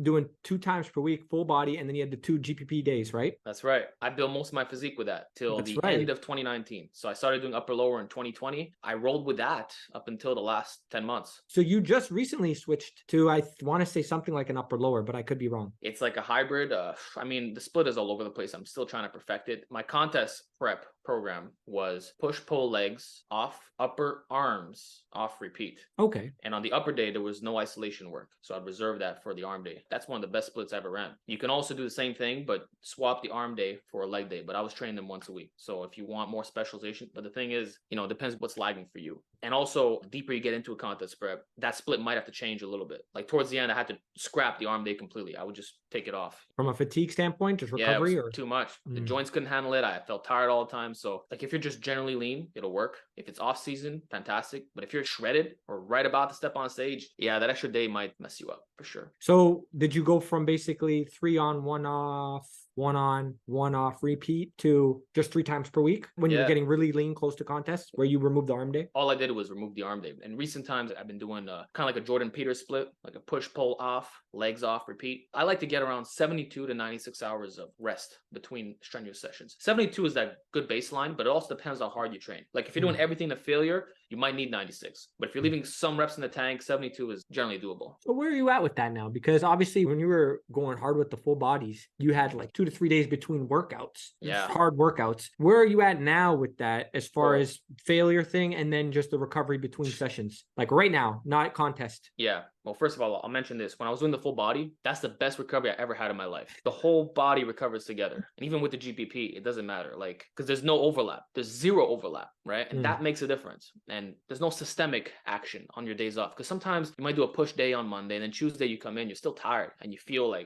doing 2 times per week, full body, and then you had the 2 GPP days, right? That's right. I built most of my physique with that till That's the right. end of 2019. So I started doing upper lower in 2020. I rolled with that up until the last 10 months. So you just recently switched to, I want to say something like an upper lower, but I could be wrong. It's like a hybrid. I mean, the split is all over the place. I'm still trying to perfect it. My contest prep program was push pull legs off, upper arms off, repeat. Okay. And on the upper day, there was no isolation work. So I'd reserve that for the arm day. That's one of the best splits I ever ran. You can also do the same thing, but swap the arm day for a leg day. But I was training them once a week. So if you want more specialization, but the thing is, it depends what's lagging for you. And also, the deeper you get into a contest prep, that split might have to change a little bit. Like towards the end, I had to scrap the arm day completely. I would just take it off. From a fatigue standpoint, just recovery, or too much. The joints couldn't handle it. I felt tired all the time. So like if you're just generally lean, it'll work. If it's off season, fantastic. But if you're shredded or right about to step on stage, yeah, that extra day might mess you up for sure. So did you go from basically 3 on, 1 off, 1 on, 1 off repeat to just 3 times per week when you were getting really lean close to contests where you removed the arm day? All I did was remove the arm day. In recent times, I've been doing kind of like a Jordan Peters split, like a push, pull off, legs off, repeat. I like to get around 72 to 96 hours of rest between strenuous sessions. 72 is that good baseline, but it also depends how hard you train. Like if you're doing everything to failure, you might need 96. But if you're leaving some reps in the tank, 72 is generally doable. So where are you at with that now? Because obviously when you were going hard with the full bodies, you had like 2 to 3 days between workouts, hard workouts. Where are you at now with that as far as failure thing and then just the recovery between sessions? Like right now, not contest. Yeah. Well, first of all, I'll mention this. When I was doing the full body, that's the best recovery I ever had in my life. The whole body recovers together. And even with the GPP, it doesn't matter. Like, because there's no overlap. There's zero overlap, right? And that makes a difference. And there's no systemic action on your days off. Because sometimes you might do a push day on Monday, and then Tuesday you come in, you're still tired, and you feel like,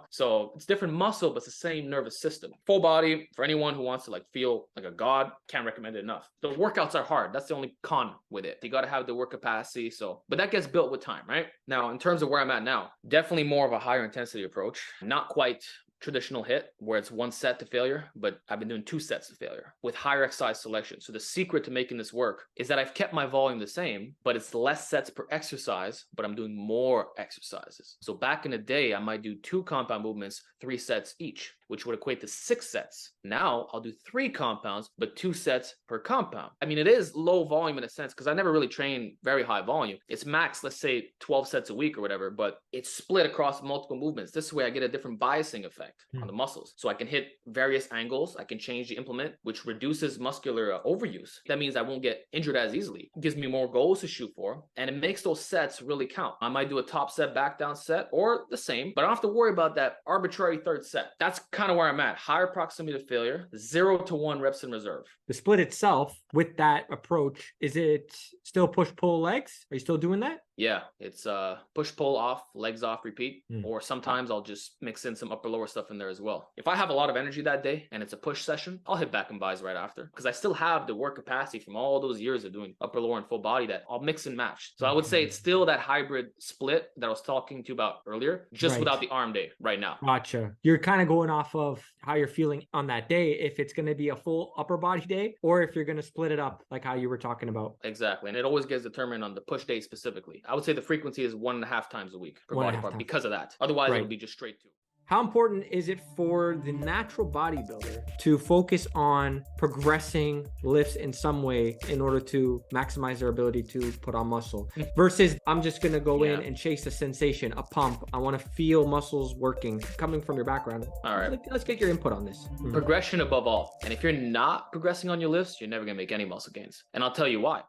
So it's different muscle, but it's the same nervous system. Full body, for anyone who wants to like feel like a god, can't recommend it enough. The workouts are hard. That's the only con with it. You got to have the work capacity. But that gets built with time, right? Now, in terms of where I'm at now, definitely more of a higher intensity approach, not quite traditional hit where it's 1 set to failure, but I've been doing 2 sets to failure with higher exercise selection. So the secret to making this work is that I've kept my volume the same, but it's less sets per exercise, but I'm doing more exercises. So back in the day, I might do 2 compound movements, 3 sets each, which would equate to 6 sets. Now I'll do 3 compounds, but 2 sets per compound. I mean, it is low volume in a sense because I never really train very high volume. It's max, let's say 12 sets a week or whatever, but it's split across multiple movements. This way I get a different biasing effect on the muscles. So I can hit various angles. I can change the implement, which reduces muscular overuse. That means I won't get injured as easily. It gives me more goals to shoot for, and it makes those sets really count. I might do a top set, back down set, or the same, but I don't have to worry about that arbitrary 3rd set. That's kind of where I'm at. Higher proximity to failure, 0 to 1 reps in reserve. The split itself with that approach, is it still push, pull, legs? Are you still doing that? Yeah, it's push, pull off, legs off, repeat. Or sometimes I'll just mix in some upper lower stuff in there as well. If I have a lot of energy that day and it's a push session, I'll hit back and buys right after because I still have the work capacity from all those years of doing upper lower and full body that I'll mix and match. So I would say it's still that hybrid split that I was talking to you about earlier, just without the arm day right now. Gotcha. You're kind of going off of how you're feeling on that day, if it's going to be a full upper body day or if you're going to split it up like how you were talking about. Exactly. And it always gets determined on the push day specifically. I would say the frequency is 1.5 times a week per body part because of that. Otherwise, it would be just straight 2. How important is it for the natural bodybuilder to focus on progressing lifts in some way in order to maximize their ability to put on muscle versus I'm just going to go in and chase a sensation, a pump. I want to feel muscles working. Coming from your background, all right, let's get your input on this. Progression above all. And if you're not progressing on your lifts, you're never going to make any muscle gains. And I'll tell you why.